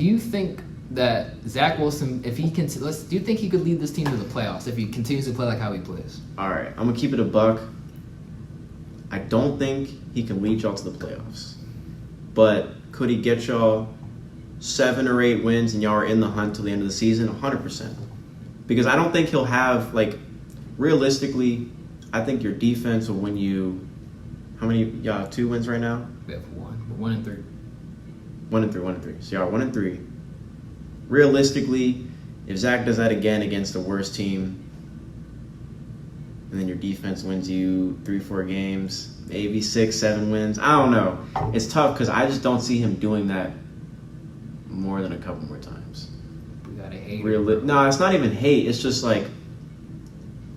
Do you think that Zach Wilson, if he can, do you think he could lead this team to the playoffs if he continues to play like how he plays? All right, I'm gonna keep it a buck. I don't think he can lead y'all to the playoffs, but could he get y'all 7 or 8 wins and y'all are in the hunt till the end of the season? 100%. Because I don't think he'll have, like, realistically, I think your defense will win you. How many? Y'all have 2 wins right now? We have 1. We're 1 and 3. 1 and 3, 1 and 3. So y'all are 1 and 3. Realistically, if Zach does that again against the worst team, and then your defense wins you 3-4 games, maybe 6-7 wins. I don't know. It's tough because I just don't see him doing that more than a couple more times. We got to hate No, it's not even hate. It's just like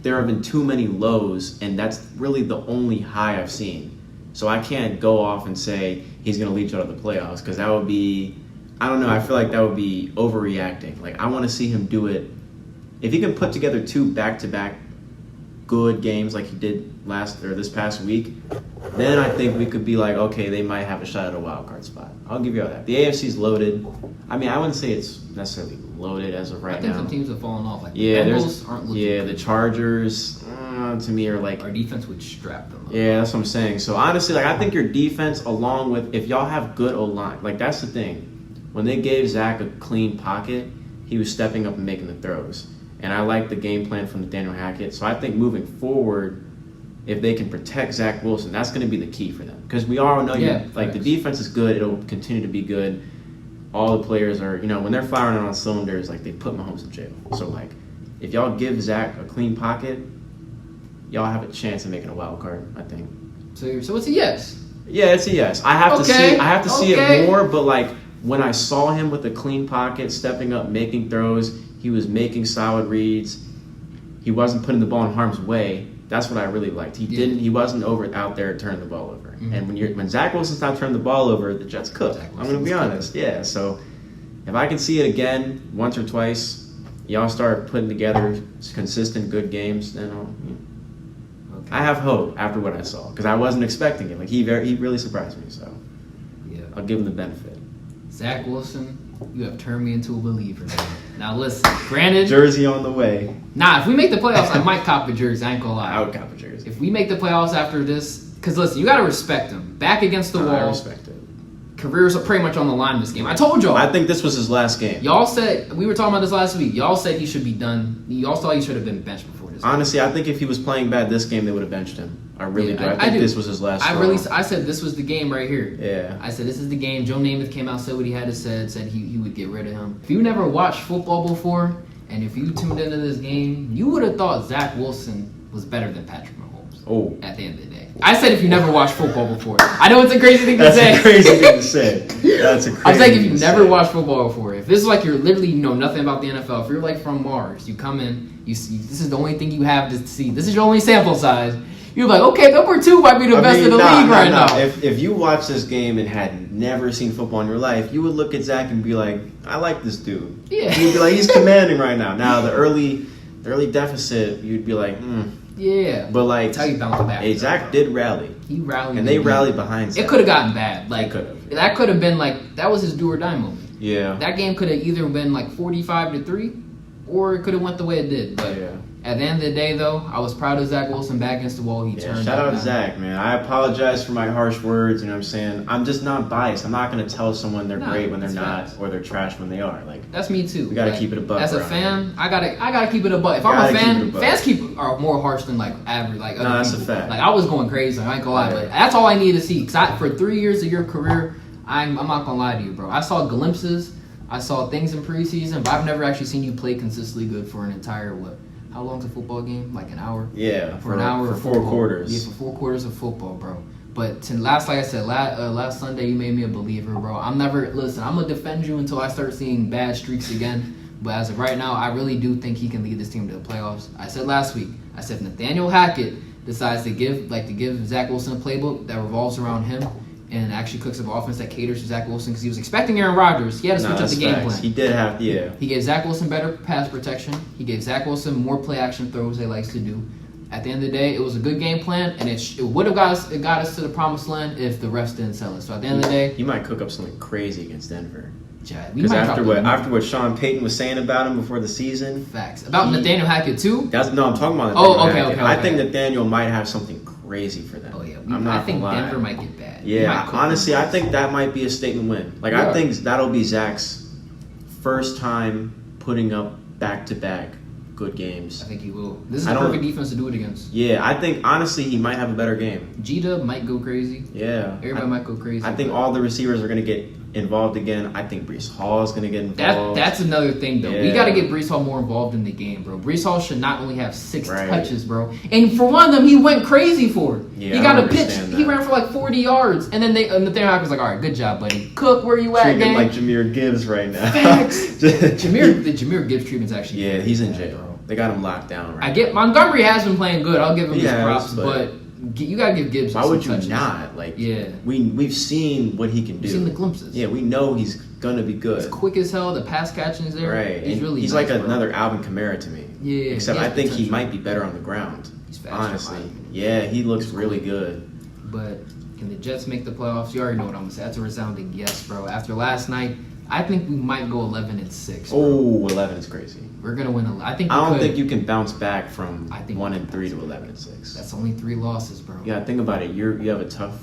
there have been too many lows, and that's really the only high I've seen. So I can't go off and say he's going to lead you out of the playoffs because that would be, I don't know, I feel like that would be overreacting. Like, I want to see him do it. If he can put together 2 back-to-back good games like he did this past week, then I think we could be like, okay, they might have a shot at a wild card spot. I'll give you all that. The AFC's loaded. I mean, I wouldn't say it's necessarily loaded as of right now. I think some teams have fallen off. Like yeah, the Bengals aren't looking good. The Chargers to me are like, our defense would strap them up. Yeah, that's what I'm saying. So honestly, like, I think your defense, along with if y'all have good O-line, like, that's the thing. When they gave Zach a clean pocket, he was stepping up and making the throws. And I like the game plan from Nathaniel Hackett. So I think moving forward, if they can protect Zach Wilson, that's going to be the key for them. Because we all know, the defense is good. It'll continue to be good. All the players are, when they're firing on cylinders, like, they put Mahomes in jail. So, like, if y'all give Zach a clean pocket, y'all have a chance of making a wild card, I think. So it's a yes. Yeah, it's a yes. I have to see it more, but, like, when I saw him with a clean pocket, stepping up, making throws, he was making solid reads. He wasn't putting the ball in harm's way. That's what I really liked. He wasn't out there turning the ball over. Mm-hmm. And when Zach Wilson's not turning the ball over, the Jets cook. I'm going to be honest. Yeah, so if I can see it again once or twice, y'all start putting together consistent good games, then I have hope after what I saw because I wasn't expecting it. Like, he really surprised me, so I'll give him the benefit. Zach Wilson, you have turned me into a believer. Now listen, granted, jersey on the way. Nah, if we make the playoffs, I might cop a jersey. I ain't gonna lie. I would cop a jersey. If we make the playoffs after this, because listen, you gotta respect him. Back against the wall. I respect it. Careers are pretty much on the line in this game. I told y'all. I think this was his last game. Y'all said, we were talking about this last week. Y'all said he should be done. Y'all thought he should have been benched before this. Honestly, I think if he was playing bad this game, they would have benched him. I really do. I think this was his last I said this was the game right here. Yeah. I said this is the game. Joe Namath came out, said what he had to say, said he would get rid of him. If you never watched football before, and if you tuned into this game, you would have thought Zach Wilson was better than Patrick Mahomes. Oh. At the end of the day. I said if you never watched football before. I know it's a crazy thing to say. That's a crazy thing to say. That's a crazy thing to say. I'm saying if you never watched football before, if this is like you're literally know nothing about the NFL, if you're like from Mars, you come in, you see this is the only thing you have to see. This is your only sample size. You're like, okay, number 2 might be the best in the league right now. If you watch this game and had never seen football in your life, you would look at Zach and be like, I like this dude. Yeah. You'd be like, he's commanding right now. Now, the early deficit, you'd be like, Yeah. But, like, that's how you bounce back. Hey, Zach did rally. He rallied. And they rallied behind Zach. It could have gotten bad. Like, that could have been, like, that was his do or die moment. Yeah. That game could have either been, like, 45-3, or it could have went the way it did. But at the end of the day, though, I was proud of Zach Wilson back against the wall. He turned shout out to Zach, man. I apologize for my harsh words, you know what I'm saying? I'm just not biased. I'm not going to tell someone they're great when they're not, or they're trash when they are. Like, that's me too. We got to keep it a buck. As a fan, I gotta keep it a buck. If I'm a fan, fans are more harsh than like average. Like other that's people. A fact. Like I was going crazy. I ain't gonna lie, but that's all I need to see. Cause for 3 years of your career, I'm not gonna lie to you, bro. I saw glimpses. I saw things in preseason, but I've never actually seen you play consistently good for an entire How long's a football game? Like an hour? Yeah, for an hour for 4 quarters. Yeah, for 4 quarters of football, bro. But like I said, last Sunday you made me a believer, bro. I'm gonna defend you until I start seeing bad streaks again. But as of right now, I really do think he can lead this team to the playoffs. I said last week, if Nathaniel Hackett decides to give Zach Wilson a playbook that revolves around him and actually cooks up offense that caters to Zach Wilson, because he was expecting Aaron Rodgers. He had to switch up the game plan. He did have, He gave Zach Wilson better pass protection. He gave Zach Wilson more play action throws he likes to do. At the end of the day, it was a good game plan, and it would have got us to the promised land if the refs didn't sell it. So at the end of the day, he might cook up something crazy against Denver. Because after what Sean Payton was saying about him before the season, facts about Nathaniel Hackett too. I'm talking about. Okay. I think Nathaniel might have something crazy for them. Oh yeah, I think Denver might get bad. Yeah, honestly, I think that might be a statement win. Like I think that'll be Zach's first time putting up back-to-back good games. I think he will. This is the perfect defense to do it against. Yeah, I think honestly he might have a better game. G-Dub might go crazy. Yeah, everybody might go crazy. I think all the receivers are going to get involved again. I think Breece Hall is going to get involved. That's another thing, though. Yeah. We got to get Breece Hall more involved in the game, bro. Breece Hall should not only have 6 touches, bro. And for one of them, he went crazy for it. Yeah, he got a pitch. That. He ran for like 40 yards. And then Nathaniel Hackett was like, all right, good job, buddy. Cook, where you at, treating gang? Like Jahmyr Gibbs right now. The Jahmyr Gibbs treatment's actually yeah, he's in jail. Bro. They got him locked down right I get now. Montgomery has been playing good. I'll give him his props, but you gotta give Gibbs. Why would you touches. not? Like, we've seen what he can do. We've seen the glimpses. Yeah, we know he's gonna be good. He's quick as hell. The pass catching is there. Right, he's really. He's nice, like another Alvin Kamara to me. Yeah, except I think he might be better on the ground. He's faster, honestly. Yeah, he looks really good. But can the Jets make the playoffs? You already know what I'm gonna say. That's a resounding yes, bro. After last night, I think we might go 11-6. Bro. Oh, 11 is crazy. We're gonna win. I don't think you can bounce back from 1-3 to 11-6. That's only 3 losses, bro. Yeah, think about it. You have a tough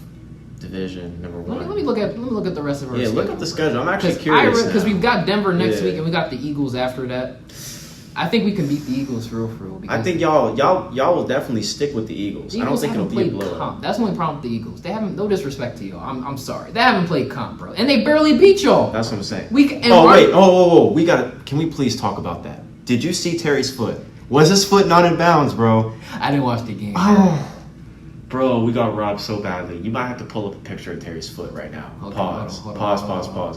division, number one. Let me look at the rest of our schedule. Yeah, look at the schedule. I'm actually curious because we've got Denver next week and we got the Eagles after that. I think we can beat the Eagles for real. I think y'all will definitely stick with the Eagles. I don't think it'll be a blowout. That's the only problem with the Eagles. They haven't. No disrespect to y'all. I'm sorry. They haven't played comp, bro, and they barely beat y'all. That's what I'm saying. Whoa! We gotta. Can we please talk about that? Did you see Terry's foot? Was his foot not in bounds, bro? I didn't watch the game. Bro, we got robbed so badly. You might have to pull up a picture of Terry's foot right now. Pause.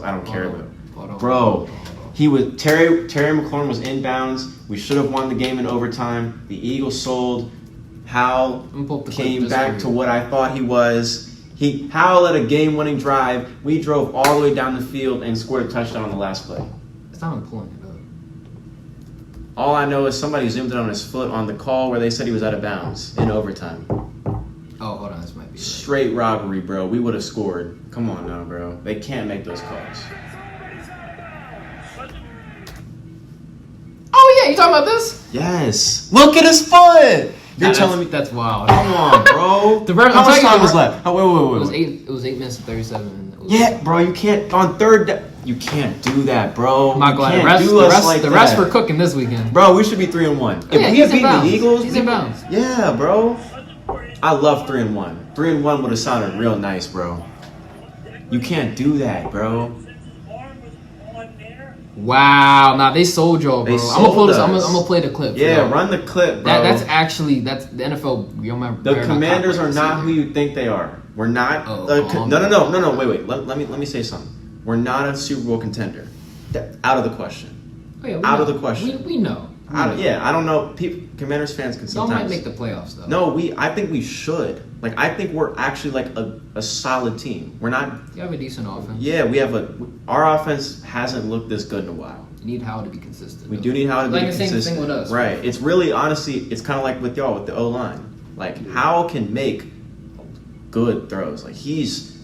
I don't care though. Bro, Terry McLaurin was inbounds. We should have won the game in overtime. The Eagles sold. Hal came back to what I thought he was. Hal led a game-winning drive. We drove all the way down the field and scored a touchdown on the last play. It's not him pulling it up. All I know is somebody zoomed in on his foot on the call where they said he was out of bounds in overtime. Oh, hold on. This might be straight robbery, bro. We would have scored. Come on now, bro. They can't make those calls. Oh, yeah. You talking about this? Yes. Look at his foot. You're telling me that's wild. Come on, bro. How much time was left? Wait. It was 8 minutes and 37. Yeah, bro. You can't on third. You can't do that, bro. I'm not glad. The rest for cooking this weekend, bro. We should be 3-1. If we had beaten the Eagles, he's in bounds. Yeah, bro. I love 3-1. 3-1 would have sounded real nice, bro. You can't do that, bro. Wow, nah, they sold y'all, bro. I'm gonna play the clip. Yeah, run the clip, bro. That's the NFL. The Commanders are not who you think they are. We're not. No. Wait. Let me say something. We're not a Super Bowl contender. Out of the question. Oh, yeah, out of the question. We know. I don't know. Commanders fans can sometimes. Y'all might make the playoffs though. No, I think we should. Like, I think we're actually like a solid team. We're not. You have a decent offense. Yeah, we have our offense hasn't looked this good in a while. You need Howell to be consistent. We do need Howell to be consistent. Like the same thing with us. Right. It's really, honestly, it's kind of like with y'all with the O-line. Like, Howell can make good throws. Like,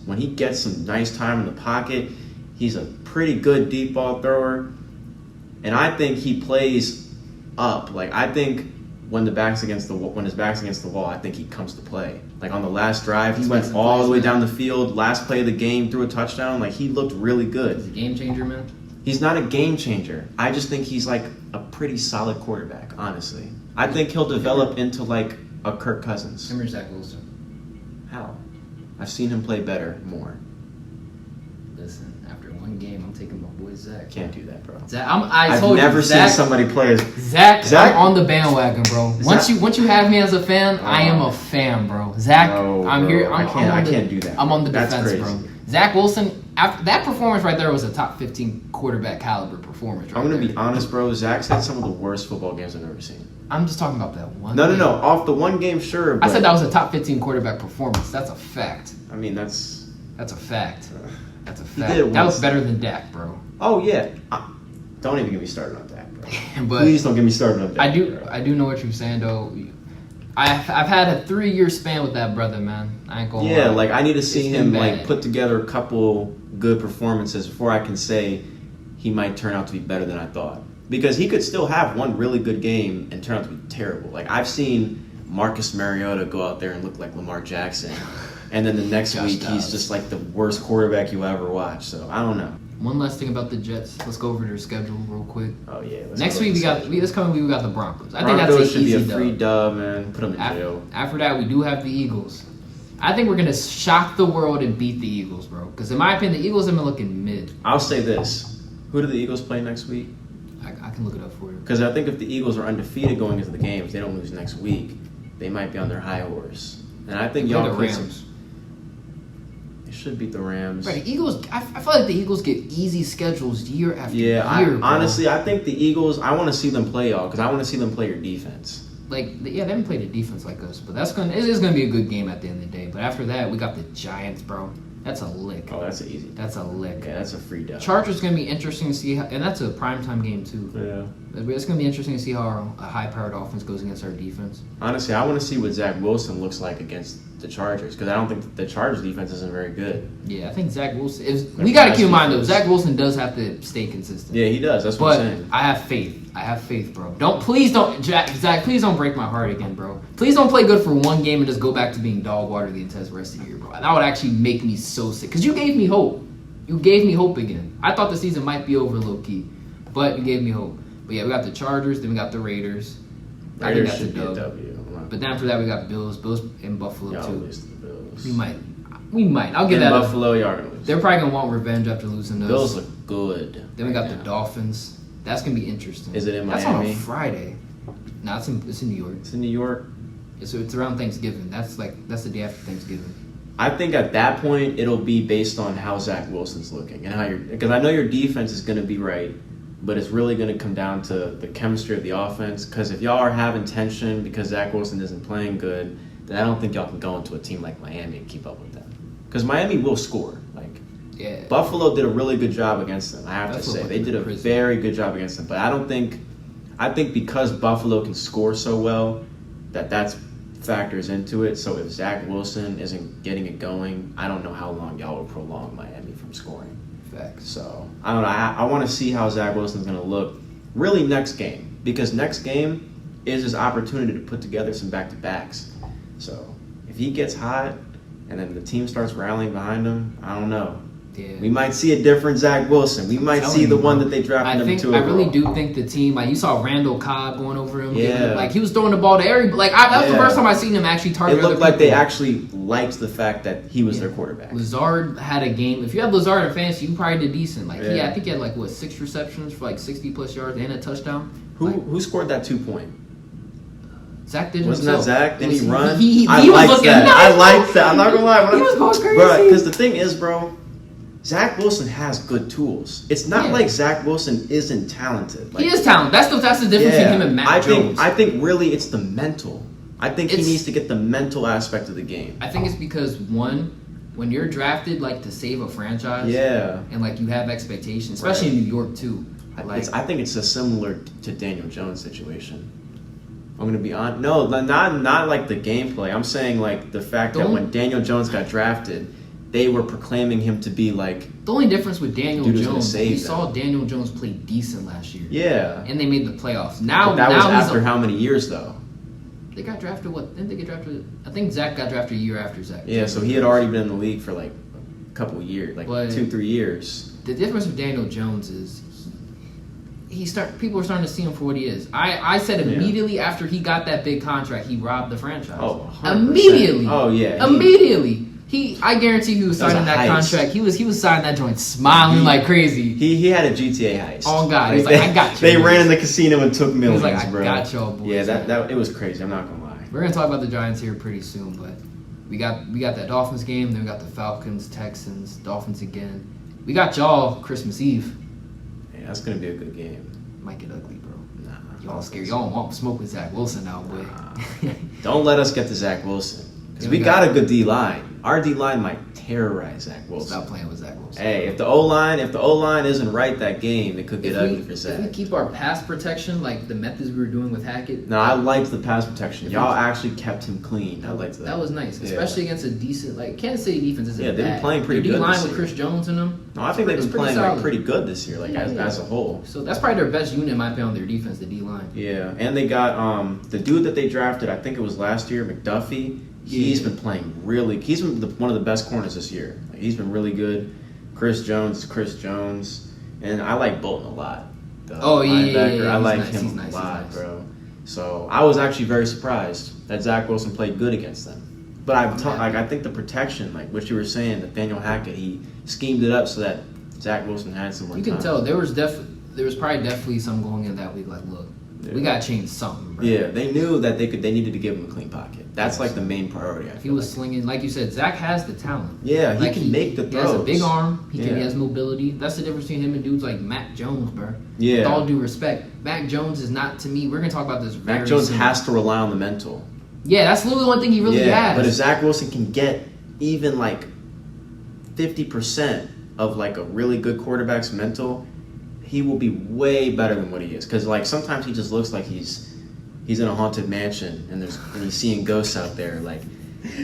when he gets some nice time in the pocket, he's a pretty good deep ball thrower. And I think he plays up. Like, I think when his back's against the wall, I think he comes to play. Like, on the last drive, he went all the way down the field. Last play of the game, threw a touchdown. Like, he looked really good. He's a game changer, man. He's not a game changer. I just think he's like a pretty solid quarterback, honestly. I think he'll develop into like a Kirk Cousins. Him or Zach Wilson. How? I've seen him play better, more. Listen, after one game, I'm taking my boy Zach. Can't do that, bro. Zach, I've never seen somebody play as Zach. I'm on the bandwagon, bro. Once you have me as a fan, I am a fan, bro. Zach, I'm here. I can't do that. I'm on the That's defense, crazy. bro. Zach Wilson, after that performance right there was a top 15 quarterback caliber performance. I'm gonna be honest, bro. Zach's had some of the worst football games I've ever seen. I'm just talking about that one. No. Off the one game, sure. But I said that was a top 15 quarterback performance. That's a fact. I mean, that's a fact. That's a fact. That was better than Dak, bro. Oh yeah. Don't even get me started on Dak, bro. But please don't get me started on Dak. I do know what you're saying, though. I've had a 3-year span with that brother, man. I ain't gonna lie. Like, I need to see him like put together a couple good performances before I can say he might turn out to be better than I thought. Because he could still have one really good game and turn out to be terrible. Like, I've seen Marcus Mariota go out there and look like Lamar Jackson. And then the next week, he's just like the worst quarterback you ever watch. So, I don't know. One last thing about the Jets. Let's go over their schedule real quick. Oh, yeah. Next week, this coming week, we got the Broncos. I think Broncos that's should be a easy free dub, man. Put them in jail. After that, we do have the Eagles. I think we're going to shock the world and beat the Eagles, bro. Because in my opinion, the Eagles have been looking mid. I'll say this. Who do the Eagles play next week? I can look it up for you. Because I think if the Eagles are undefeated going into the game, if they don't lose next week, they might be on their high horse. And I think y'all the Rams. They should beat the Rams. Right, the Eagles. I feel like the Eagles get easy schedules year after year. Honestly, I think the Eagles. I want to see them play y'all because I want to see them play your defense. Like, they haven't played a defense like us, but it is gonna be a good game at the end of the day. But after that, we got the Giants, bro. That's a lick. Oh, that's easy. That's a lick. Yeah, that's a free dub. Chargers gonna be interesting to see, and that's a primetime game too. Yeah. It's gonna be interesting to see how a high-powered offense goes against our defense. Honestly, I want to see what Zach Wilson looks like against the Chargers because I don't think the Chargers defense isn't very good. Yeah, I think Zach Wilson. We got to keep in mind though, Zach Wilson does have to stay consistent. Yeah, he does. That's what I'm saying. I have faith, bro. Please don't, Zach. Please don't break my heart again, bro. Please don't play good for one game and just go back to being dog water the entire rest of the year, bro. That would actually make me so sick. Cause you gave me hope. You gave me hope again. I thought the season might be over low key, but you gave me hope. But yeah, we got the Chargers, then we got the Raiders. I think that's a W. But then after that, we got Bills in Buffalo y'all too. lose the Bills. We might. I'll give that. Buffalo, y'all gonna lose. They're probably gonna want revenge after losing those. Bills look good. Then we got the Dolphins. That's gonna be interesting. Is it in Miami? That's on a Friday. No, it's in New York. It's in New York. It's around Thanksgiving. That's the day after Thanksgiving. I think at that point it'll be based on how Zach Wilson's looking and how because I know your defense is gonna be right, but it's really gonna come down to the chemistry of the offense. Because if y'all are having tension because Zach Wilson isn't playing good, then I don't think y'all can go into a team like Miami and keep up with them. Because Miami will score. Yeah. Buffalo did a really good job against them. I have to say they did a very good job against them. But I think because Buffalo can score so well, that's factors into it. So if Zach Wilson isn't getting it going, I don't know how long y'all will prolong Miami from scoring. Facts. So I don't know. I want to see how Zach Wilson's going to look really next game, because next game is his opportunity to put together some back-to-backs. So if he gets hot and then the team starts rallying behind him, I don't know. Yeah. We might see a different Zach Wilson. We might see the one that they drafted number 2 overall. I really do think the team, you saw Randall Cobb going over him. Yeah. He was throwing the ball to everybody. That was the first time I seen him actually target. It looked like they actually liked the fact that he was their quarterback. Lazard had a game. If you had Lazard in fantasy, you probably did decent. I think he had 6 receptions for 60+ yards and a touchdown. Who scored that 2-point? Zach did Wasn't himself. that Zach? Did he run? I liked that. I liked that. I'm not gonna lie. He was going crazy. Bro, because the thing is, bro, Zach Wilson has good tools. It's not like Zach Wilson isn't talented. He is talented. That's the difference between him and Matt Jones. I think really it's the mental. I think he needs to get the mental aspect of the game. I think it's because, one, when you're drafted to save a franchise, and you have expectations, especially in New York too. I think it's similar to Daniel Jones' situation. I'm gonna be on. No, not like the gameplay. I'm saying the fact that when Daniel Jones got drafted, they were proclaiming him to be The only difference with Daniel Jones, we saw Daniel Jones play decent last year. Yeah. And they made the playoffs. But that was after how many years though? They got drafted. Didn't they get drafted? I think Zach got drafted a year after Zach. Yeah, so he had already been in the league for a couple of years, 2-3 years. The difference with Daniel Jones is people are starting to see him for what he is. I said immediately after he got that big contract, he robbed the franchise. Oh, 100%. Immediately. Oh yeah. Immediately. I guarantee he was signing that contract. He was signing that joint smiling like crazy. He had a GTA heist. Oh God, he's I got you. They ran in the casino and took millions, he was bro. I got y'all boys. Yeah, that it was crazy. I'm not gonna lie. We're gonna talk about the Giants here pretty soon, but we got that Dolphins game, then we got the Falcons, Texans, Dolphins again. We got y'all Christmas Eve. Yeah, that's gonna be a good game. Might get ugly, bro. Nah, y'all scared. Y'all don't want smoke with Zach Wilson now, boy. Don't let us get to Zach Wilson. Because we got a good D line. Our D line might terrorize Zach Wilson. Stop playing with Zach Wilson. Hey, if the O line isn't right that game, it could get ugly for Zach. If we keep our pass protection like the methods we were doing with Hackett. No, I liked the pass protection. Y'all actually kept him clean. I liked that. That was nice, especially against a decent Kansas City defense. Isn't they've been playing pretty good. D-line with Chris Jones in them. No, I think they've been playing pretty good this year, as a whole. So that's probably their best unit, in my opinion, on their defense, the D-line. Yeah, and they got the dude that they drafted. I think it was last year, McDuffie. He's been playing he's been one of the best corners this year. He's been really good. Chris Jones, and I like Bolton a lot. I like him a lot, bro. So I was actually very surprised that Zach Wilson played good against them. But I think the protection, like what you were saying, Nathaniel Hackett, he schemed it up so that Zach Wilson had some more time. You can tell there was probably definitely some going in that week. Like, look, we gotta change something, bro. Yeah, they knew that they needed to give him a clean pocket. That's like the main priority. He was slinging, like you said. Zach has the talent. Yeah, he can make the throws. He has a big arm. He has mobility. That's the difference between him and dudes like Mac Jones, bro. Yeah. With all due respect, Mac Jones is not, to me. We're gonna talk about this. Mac Jones has to rely on the mental. Yeah, that's literally one thing he really has. But if Zach Wilson can get even like 50% of like a really good quarterback's mental, he will be way better than what he is. Because like sometimes he just looks like he's in a haunted mansion and he's seeing ghosts out there. Like,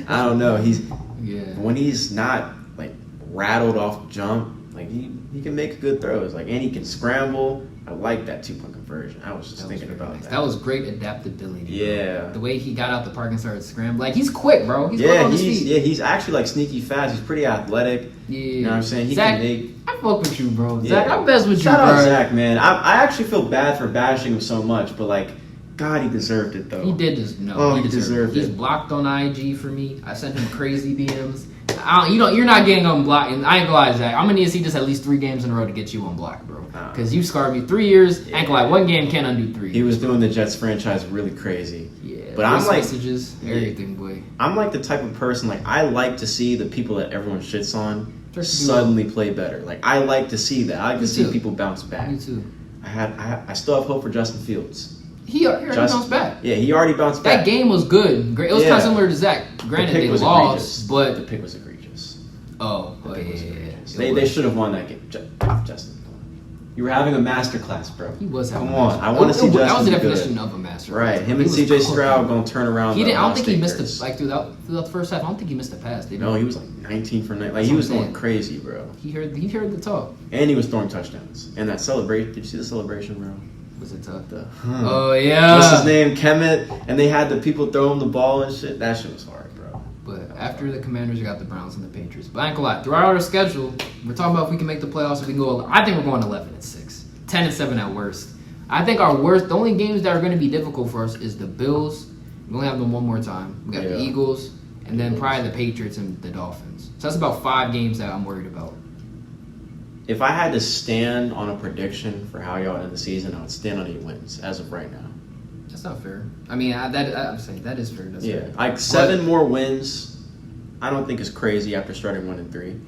I don't know. When he's not like rattled off jump, like he can make good throws. Like, and he can scramble. I like that 2-point conversion. I was just thinking about that. That was great adaptability. Yeah. Bro. The way he got out the park and started scrambling. Like, he's quick, bro. He's quick on his feet. Yeah, he's actually like sneaky fast. He's pretty athletic. Yeah. You know what I'm saying? Zach, I fuck with you, bro. Zach, I'm best with you, bro. Shout out Zach, man. I actually feel bad for bashing him so much, but like, God, he deserved it though. He did this. No, he deserved it. He's blocked on IG for me. I sent him crazy DMs. You're not getting unblocked. And I ain't gonna lie, Zach. I'm gonna need to see just at least 3 games in a row to get you unblocked, bro. Because you scarred me 3 years. Ain't gonna lie, 1 game can't undo 3. He was doing the Jets franchise really crazy. Yeah, but I'm like messages, everything, boy. I'm like the type of person, like, I like to see the people that everyone shits on suddenly play better. Like, I like to see that. I like to see people bounce back. Me too. I still have hope for Justin Fields. He already bounced back. Yeah, he already bounced back. That game was good. It was kind of similar to Zach. Granted, they lost, but the pick was egregious. Yeah. They should have won that game. Justin, you were having a masterclass, bro. He was having. Come on, I want to see Justin. That was the definition of a masterclass. Right, him and CJ Stroud gonna turn around. I don't think he missed throughout the first half. I don't think he missed a pass. No, he was like 19 for 9. Like, he was going crazy, bro. He heard the talk, and he was throwing touchdowns. And that celebration. Did you see the celebration, bro? Was it tough? Oh yeah. What's his name? Kemet. And they had the people throw him the ball and shit. That shit was hard, bro. But after the Commanders, you got the Browns and the Patriots. But I ain't gonna lie. Throughout our schedule, we're talking about if we can make the playoffs. If we can go. I think we're going 11-6, 10-7 at worst. I think our worst. The only games that are going to be difficult for us is the Bills. We only have them one more time. We got the Eagles, and then probably the Patriots and the Dolphins. So that's about 5 games that I'm worried about. If I had to stand on a prediction for how y'all end the season, I would stand on 8 wins as of right now. That's not fair. I mean, I'm saying that is fair. That's fair. Like 7 more wins, I don't think is crazy after starting 1-3.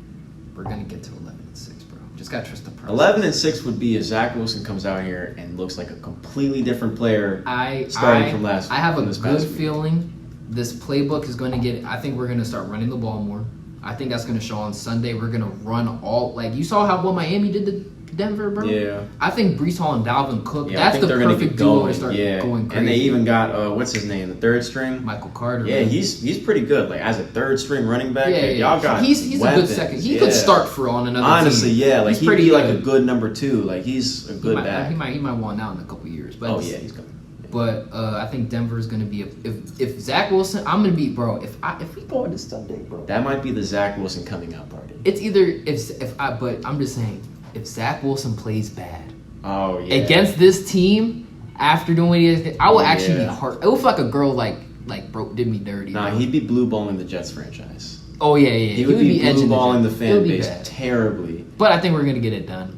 We're gonna get to 11-6, bro. Just gotta trust the process. 11-6 would be if Zach Wilson comes out here and looks like a completely different player starting from last. I have a good feeling this playbook is going to get. I think we're going to start running the ball more. I think that's going to show on Sunday. We're going to run all, like, you saw how well Miami did to Denver, bro? Yeah. I think Breece Hall and Dalvin Cook, that's the perfect duo to start going crazy. And they even got, what's his name, the 3rd string? Michael Carter. Yeah, he's pretty good. Like, as a 3rd string running back, y'all got he's weapons. A good second. He could start for on another Honestly, team. Like, he'd be like a good number 2. Like, he's a good back. He might want out in a couple years. But he's coming. But I think Denver is going to be if Zach Wilson. I'm going to be, bro. If we go this Sunday, bro. That might be the Zach Wilson coming out party. It's either but I'm just saying, if Zach Wilson plays bad, against this team after doing what he did, I will actually be hurt. It would feel like a girl like did me dirty. Nah, bro. He'd be blue balling the Jets franchise. Oh yeah. He would be blue balling the fan base terribly. But I think we're gonna get it done.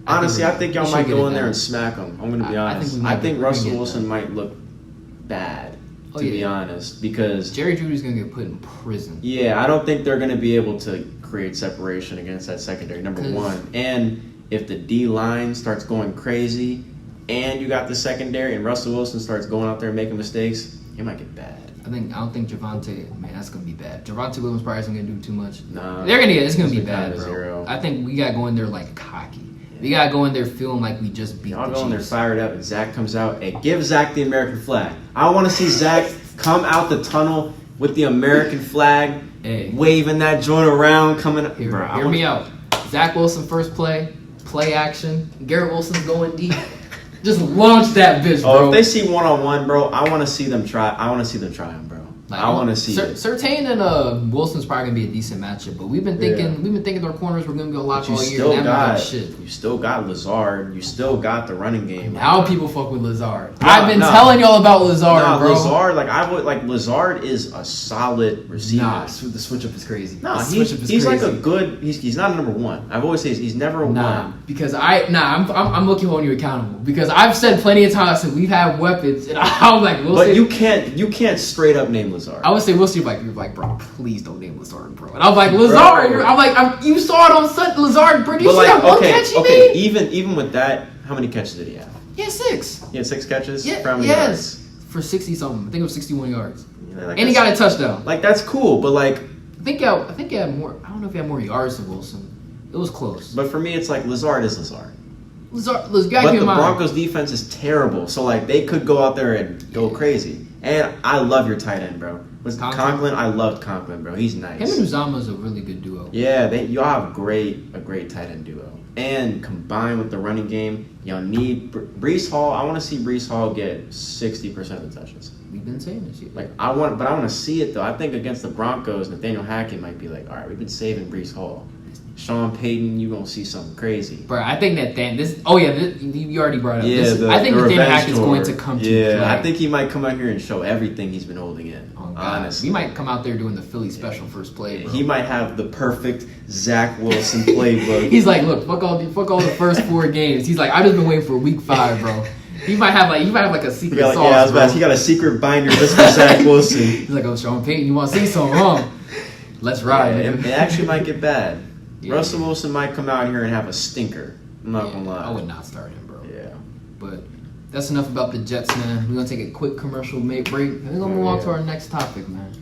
Honestly, I think y'all might go in there and smack him. I'm going to be honest. I think Russell Wilson might look bad, to be honest, because Jerry Jeudy's going to get put in prison. Yeah, I don't think they're going to be able to create separation against that secondary, number 1. And if the D-line starts going crazy and you got the secondary and Russell Wilson starts going out there and making mistakes, it might get bad. I don't think Javonte. Man, that's gonna be bad. Javonte Williams probably isn't gonna do too much. Nah, It's gonna be bad, bro. Zero. I think we gotta go in there like cocky. We gotta go in there feeling like we just beat. Y'all the go in there Chiefs. fired up, and Zach comes out and give Zach the American flag. I want to see Zach come out the tunnel with the American flag, waving that joint around, coming up. Hear me out. Zach Wilson first play action. Garrett Wilson's going deep. Just launch that bitch, bro. Oh, if they see 1-on-1, bro, I want to see them try. I want to see them try him, bro. Like, I want to see it. Surtain and Wilson's probably gonna be a decent matchup, but we've been thinking our corners were gonna go lock all year. You still got Lazard. You still got the running game. Now people fuck with Lazard. I've been telling y'all about Lazard, bro. Lazard is a solid receiver. Nah, the switch up is crazy. No, he's like a good. He's not a number one. I've always said he's never a one. Because I'm looking holding you accountable because I've said plenty of times that we've had weapons and I'm like, you can't straight up name Lazard. I would say we'll see. You're like, bro, please don't name Lazard, bro. And I'm like, Lazard. I'm like, you saw it on Sunday. Lazard, bro. Did you see that one catch he made? Even with that, how many catches did he have? He had 6. He had 6 catches. Yeah, for how many yards? For 60 something. I think it was 61 yards. Yeah, like and he got a touchdown. Like that's cool, but like I think he had more. I don't know if he had more yards than Wilson. It was close. But for me, it's like Lazard is Lazard. But the Broncos defense is terrible, so like they could go out there and go crazy. And I love your tight end, bro. Conklin? I loved Conklin, bro. He's nice. Him and Uzama is a really good duo. Yeah, y'all have a great tight end duo. And combined with the running game, y'all need Breece Hall. I want to see Breece Hall get 60% of the touches. We've been saying this year. I want to see it though. I think against the Broncos, Nathaniel Hackett might be like, all right, we've been saving Breece Hall. Sean Payton, you're gonna see something crazy. Bro, I think you already brought it up. Yeah, I think Nathaniel Hackett's going to come to play. I think he might come out here and show everything he's been holding in. Honestly, he might come out there doing the Philly special first play. Bro. He might have the perfect Zach Wilson playbook. He's like, look, fuck all the first 4 games. He's like, I've just been waiting for week 5, bro. He might have a secret sauce. Yeah, I was about. He got a secret binder just for Zach Wilson. He's like, oh, Sean Payton, you want to see something, huh? Let's ride. Yeah, it actually might get bad. Yeah. Russell Wilson might come out here and have a stinker. I'm not gonna lie. I would not start him, bro. Yeah. But that's enough about the Jets, man. We're gonna take a quick commercial break, and we're gonna move on to our next topic, man.